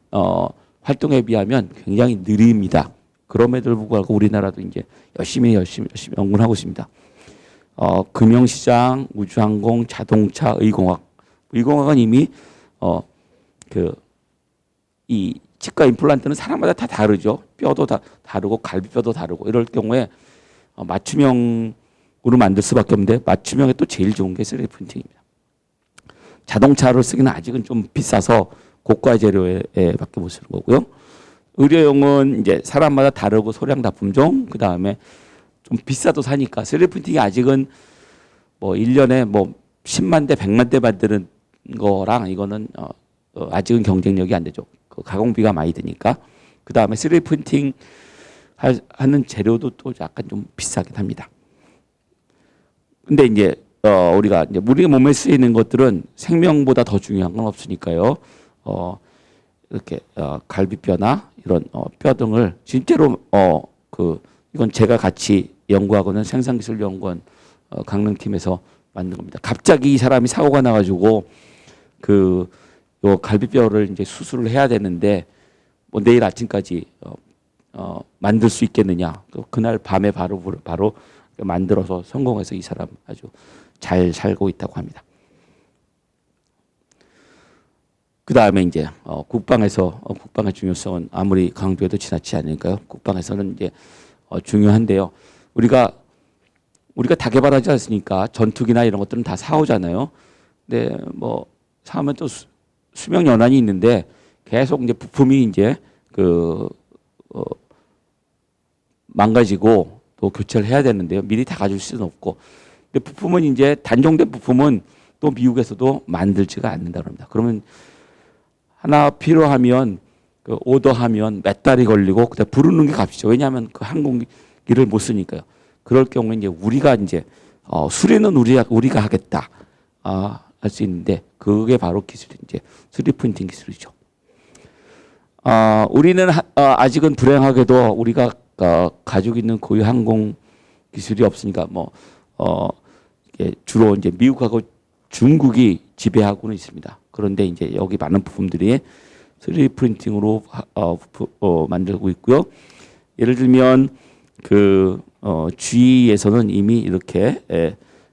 활동에 비하면 굉장히 느립니다. 그럼에도 불구하고 우리나라도 이제 열심히 연구를 하고 있습니다. 금융시장, 우주항공, 자동차, 의공학. 의공학은 이미 이 치과 임플란트는 사람마다 다 다르죠. 뼈도 다 다르고 갈비뼈도 다르고 이럴 경우에 맞춤형으로 만들 수밖에 없는데 맞춤형에 또 제일 좋은 게 3D 프린팅입니다. 자동차를 쓰기는 아직은 좀 비싸서 고가 재료에 밖에 못 쓰는 거고요. 의료용은 이제 사람마다 다르고 소량 납품종, 그 다음에 좀 비싸도 사니까 3D 프린팅이 아직은 뭐 1년에 뭐 10만 대, 100만 대 만드는 거랑 이거는 아직은 경쟁력이 안 되죠. 그 가공비가 많이 드니까. 그 다음에 3D 프린팅 하는 재료도 또 약간 좀 비싸긴 합니다. 근데 이제 우리가 이제 우리 몸에 쓰이는 것들은 생명보다 더 중요한 건 없으니까요. 이렇게 갈비뼈나 이런 뼈 등을 실제로 이건 제가 같이 연구하고는 생산기술연구원 강릉팀에서 만든 겁니다. 갑자기 이 사람이 사고가 나가지고 요 갈비뼈를 이제 수술을 해야 되는데 뭐 내일 아침까지 만들 수 있겠느냐? 그날 밤에 바로 만들어서 성공해서 이 사람 아주 잘 살고 있다고 합니다. 그 다음에 이제 국방의 중요성은 아무리 강조해도 지나치지 않으니까요. 국방에서는 이제 중요한데요. 우리가 다 개발하지 않습니까? 전투기나 이런 것들은 다 사오잖아요. 근데 뭐 사오면 또 수명 연한이 있는데 계속 이제 부품이 이제 망가지고 또 교체를 해야 되는데요. 미리 다 가질 수는 없고. 근데 부품은 이제 단종된 부품은 또 미국에서도 만들지가 않는다 그럽니다. 그러면 하나 필요하면 오더하면 몇 달이 걸리고 그때 부르는 게 값이죠. 왜냐하면 그 항공기를 못 쓰니까요. 그럴 경우에 이제 우리가 이제 수리는 우리가 하겠다 할 수 있는데 그게 바로 기술이 이제 3D 프린팅 기술이죠. 우리는 아직은 불행하게도 우리가 가지고 있는 고유 항공 기술이 없으니까 주로 이제 미국하고 중국이 지배하고는 있습니다. 그런데 이제 여기 많은 부품들이 3D 프린팅으로 만들고 있고요. 예를 들면 G에서는 이미 이렇게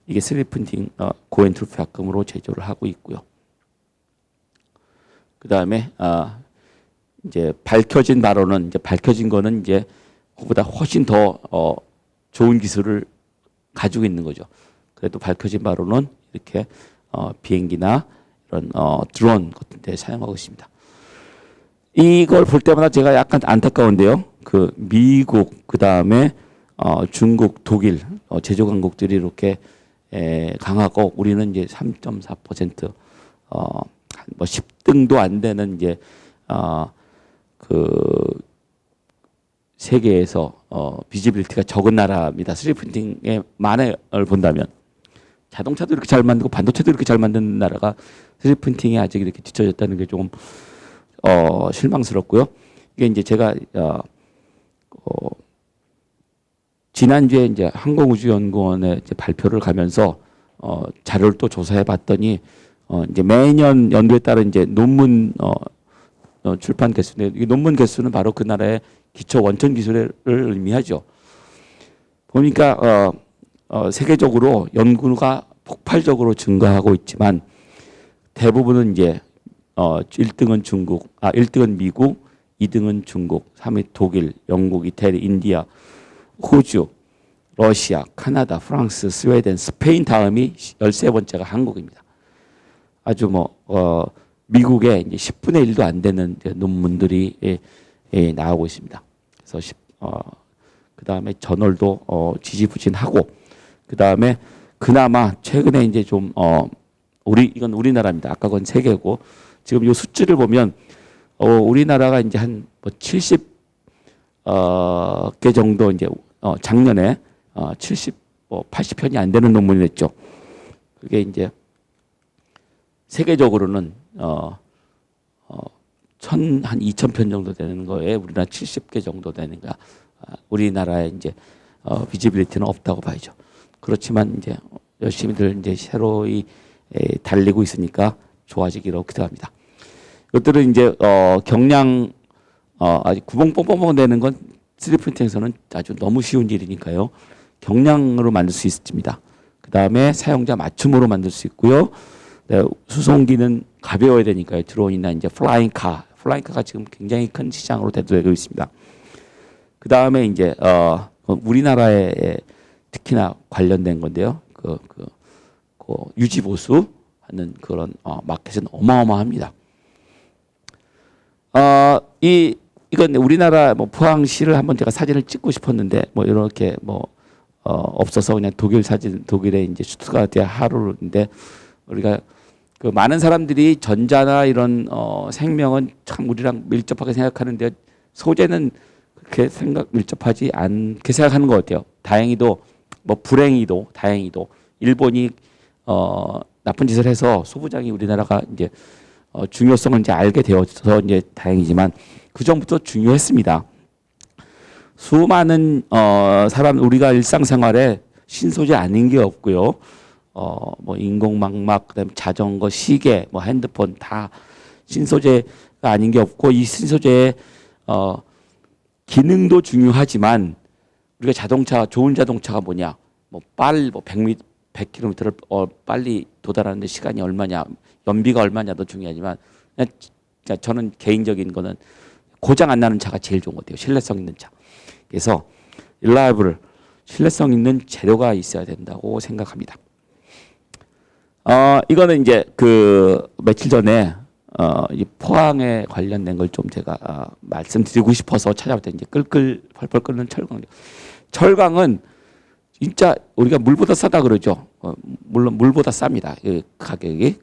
이게 3D 프린팅 고엔트로피 합금으로 제조를 하고 있고요. 그 다음에 이제 밝혀진 거는 이제 그보다 훨씬 더 좋은 기술을 가지고 있는 거죠. 그래도 밝혀진 바로는 이렇게 비행기나 이런 드론 같은 데 사용하고 있습니다. 이걸 볼 때마다 제가 약간 안타까운데요. 미국, 그 다음에 중국, 독일 제조 강국들이 이렇게 강하고 우리는 이제 3.4% 뭐 10등도 안 되는 이제 세계에서 비지빌리티가 적은 나라입니다. 3D 프린팅의 만을 본다면 자동차도 이렇게 잘 만들고 반도체도 이렇게 잘 만드는 나라가 3D 프린팅에 아직 이렇게 뒤처졌다는 게 조금 실망스럽고요. 이게 이제 제가 지난주에 이제 항공우주연구원에 이제 발표를 가면서 자료를 또 조사해 봤더니 이제 매년 연도에 따른 이제 논문 출판 개수인데 이 논문 개수는 바로 그 나라의 기초 원천 기술을 의미하죠. 보니까 세계적으로 연구가 폭발적으로 증가하고 있지만 대부분은 이제 1등은 미국, 2등은 중국, 3위 독일, 영국, 이태리, 인디아, 호주, 러시아, 카나다, 프랑스, 스웨덴, 스페인 다음이 13번째가 한국입니다. 아주 미국에 이제 10분의 1도 안 되는 이제 논문들이 나오고 있습니다. 그래서 그 다음에 저널도 지지부진하고, 그 다음에 그나마 최근에 이제 좀 이건 우리나라입니다. 아까 건 세계고, 지금 이 수치를 보면 우리나라가 이제 한 뭐 70개 정도 이제 작년에 70, 80편이 안 되는 논문이 냈죠. 그게 이제 세계적으로는 한 2,000편 정도 되는 거에 우리나라 70개 정도 되는 거야. 우리나라에 이제 비지빌리티는 없다고 봐야죠. 그렇지만 이제 열심히들 이제 새로이 달리고 있으니까 좋아지기로 기대합니다. 이것들은 이제 경량 아주 구멍 뻥뻥뻥 되는 건 3D 프린팅에서는 아주 너무 쉬운 일이니까요. 경량으로 만들 수 있습니다. 그 다음에 사용자 맞춤으로 만들 수 있고요. 네, 수송기는 가벼워야 되니까요. 드론이나 이제 플라잉카가 지금 굉장히 큰 시장으로 대두되고 있습니다. 그 다음에 이제 우리나라에 특히나 관련된 건데요. 그 유지 보수하는 그런 마켓은 어마어마합니다. 이건 우리나라 뭐 포항시를 한번 제가 사진을 찍고 싶었는데 뭐 이렇게 없어서 그냥 독일의 이제 슈투트가르트의 하루인데, 우리가 그 많은 사람들이 전자나 이런 생명은 참 우리랑 밀접하게 생각하는데 소재는 그렇게 밀접하지 않게 생각하는 것 같아요. 다행히도 불행히도 다행히도 일본이 나쁜 짓을 해서 소부장이 우리나라가 이제 중요성을 이제 알게 되어서 이제 다행이지만 그 전부터 중요했습니다. 수많은 우리가 일상생활에 신소재 아닌 게 없고요. 뭐 인공망막, 그다음에 자전거, 시계, 뭐 핸드폰 다 신소재가 아닌 게 없고, 이 신소재의 기능도 중요하지만 우리가 좋은 자동차가 뭐냐? 뭐 100km를 빨리 도달하는데 시간이 얼마냐, 연비가 얼마냐도 중요하지만, 저는 개인적인 거는 고장 안 나는 차가 제일 좋은 것 같아요. 신뢰성 있는 차. 그래서 reliable, 신뢰성 있는 재료가 있어야 된다고 생각합니다. 이거는 이제 며칠 전에 이 포항에 관련된 걸 좀 제가 말씀드리고 싶어서 찾아봤더니 이제 펄펄 끓는 철강은 진짜 우리가 물보다 싸다 그러죠. 물론 물보다 쌉니다. 가격이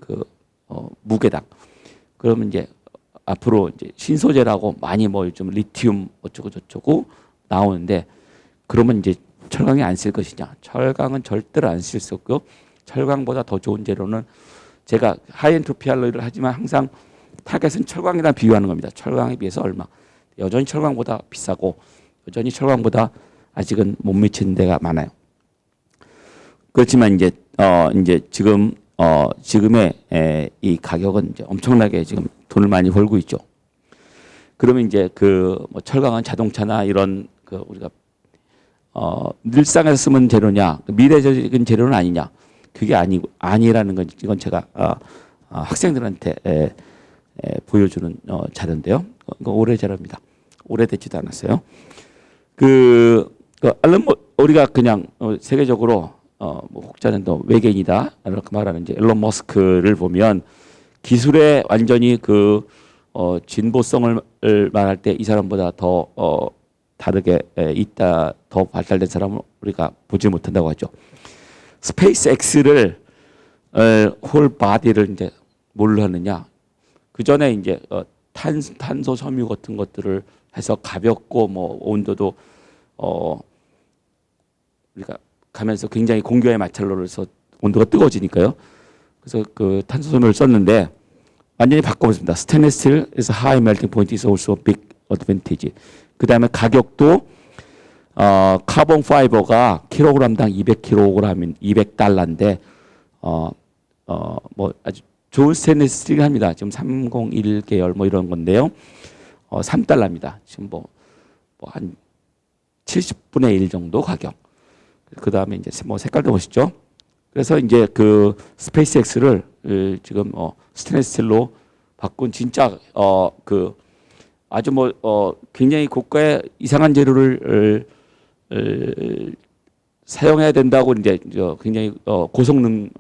무게당. 그러면 이제 앞으로 이제 신소재라고 많이 뭐 요즘 리튬 어쩌고 저쩌고 나오는데, 그러면 이제 철강이 안 쓸 것이냐? 철강은 절대로 안 쓸 수 없고요. 철강보다 더 좋은 재료는, 제가 하이엔트로피 알로이를 하지만 항상 타겟은 철강이랑 비교하는 겁니다. 철강에 비해서 얼마? 여전히 철강보다 비싸고 여전히 철강보다 아직은 못 미치는 데가 많아요. 그렇지만 이제 지금의 이 가격은 이제 엄청나게 지금 돈을 많이 벌고 있죠. 그러면 이제 뭐 철강은 자동차나 이런 우리가 일상에서 쓰는 재료냐, 미래적인 재료는 아니냐? 그게 아니라는 건, 이건 제가 학생들한테 보여주는 자료인데요. 이거 오래 자료입니다. 오래되지도 않았어요. 우리가 그냥 세계적으로 뭐 혹자는 또 외계인이다 이렇게 말하는 이제 일론 머스크를 보면, 기술에 완전히 진보성을 말할 때 이 사람보다 더 다르게 있다, 더 발달된 사람을 우리가 보지 못한다고 하죠. 스페이스X를 홀 바디를 이제 뭘로 하느냐? 그 전에 이제 탄소 섬유 같은 것들을 해서 가볍고 뭐 온도도 우리가 가면서 굉장히 공기와의 마찰로를 해서 온도가 뜨거워지니까요. 그래서 탄소 섬유를 썼는데 완전히 바꿔봤습니다. 스테인리스 스틸에서 high melting point is also a big advantage. 그 다음에 가격도 카본 파이버가 킬로그램당 200kg이면 $200인데 뭐 아주 좋은 스테인리스 스틸을 합니다. 지금 301 계열 뭐 이런 건데요. $3입니다. 지금 한 70분의 1 정도 가격. 그 다음에 이제 뭐 색깔도 보시죠. 그래서 이제 스페이스X를 지금 스테인리스 스틸로 바꾼 진짜 아주 굉장히 고가의 이상한 재료를 사용해야 된다고 이제 굉장히 고성능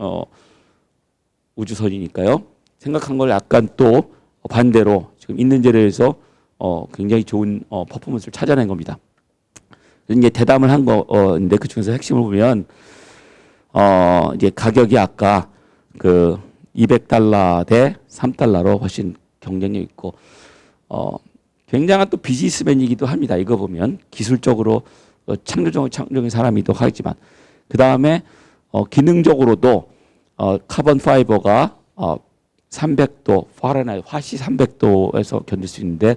우주선이니까요. 생각한 걸 약간 또 반대로 지금 있는 재료에서 굉장히 좋은 퍼포먼스를 찾아낸 겁니다. 이제 대담을 한 거인데 그 중에서 핵심을 보면 이제 가격이 아까 그 200달러 대 3달러로 훨씬 경쟁력 있고 굉장한 또 비즈니스맨이기도 합니다. 이거 보면 기술적으로 창조적인 사람이기도 하지만 그 다음에 기능적으로도 카본 파이버가 300도 파렌하이트 화씨 300도에서 견딜 수 있는데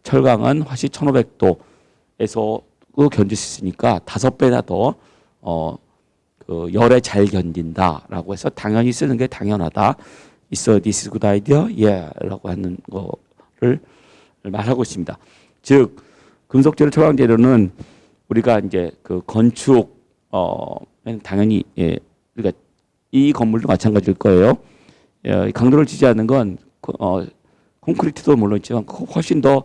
철강은 화씨 1500도에서 견딜 수 있으니까 5배나 더 그 열에 잘 견딘다라고 해서 당연히 쓰는 게 당연하다. 있어 this is good idea, yeah,라고 하는 거를 말하고 있습니다. 즉 금속 재료, 철강 재료는 우리가 이제 그 건축 당연히 그러니까 이 건물도 마찬가지일 거예요. 강도를 지지하는 건 콘크리트도 물론 있지만 훨씬 더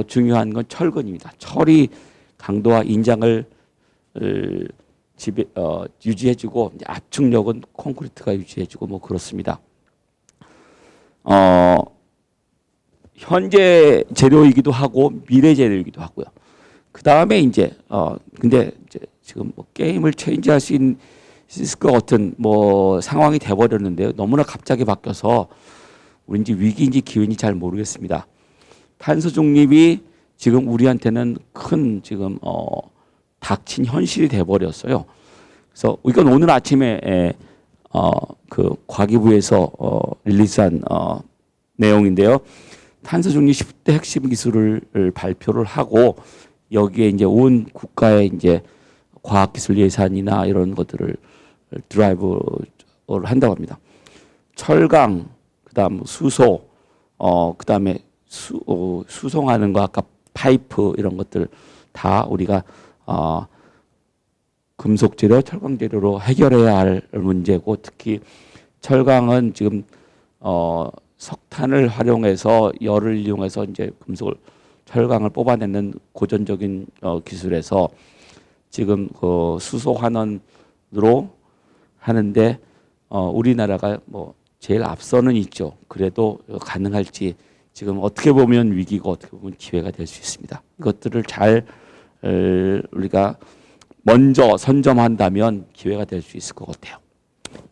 중요한 건 철근입니다. 철이 강도와 인장을 유지해주고 압축력은 콘크리트가 유지해주고 뭐 그렇습니다. 현재 재료이기도 하고 미래 재료이기도 하고요. 그 다음에 이제 근데 이제 지금 뭐 게임을 체인지할 수 있을 것 같은 뭐 상황이 돼버렸는데요. 너무나 갑자기 바뀌어서 우리인지 위기인지 기회인지 잘 모르겠습니다. 탄소 중립이 지금 우리한테는 큰 지금 닥친 현실이 돼버렸어요. 그래서 이건 오늘 아침에 그 과기부에서 릴리스한 내용인데요. 탄소 중립 10대 핵심 기술을 발표를 하고 여기에 이제 온 국가의 이제 과학기술 예산이나 이런 것들을 드라이브를 한다고 합니다. 철강, 그다음 수소, 그다음에 수송하는 거 아까 파이프 이런 것들 다 우리가 금속 재료, 철강 재료로 해결해야 할 문제고 특히 철강은 지금 석탄을 활용해서 열을 이용해서 이제 금속을 철강을 뽑아내는 고전적인 기술에서 지금 그 수소 환원으로 하는데 우리나라가 뭐 제일 앞서는 있죠. 그래도 가능할지 지금 어떻게 보면 위기고 어떻게 보면 기회가 될 수 있습니다. 이것들을 잘 우리가 먼저 선점한다면 기회가 될 수 있을 것 같아요.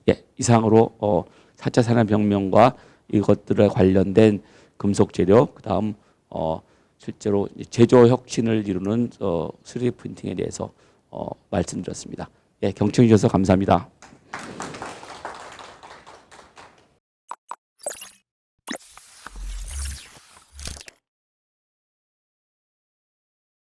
예, 이상으로 4차 산업혁명과 이것들에 관련된 금속 재료, 그다음 실제로 제조 혁신을 이루는 3D 프린팅에 대해서 말씀드렸습니다. 예, 경청해 주셔서 감사합니다.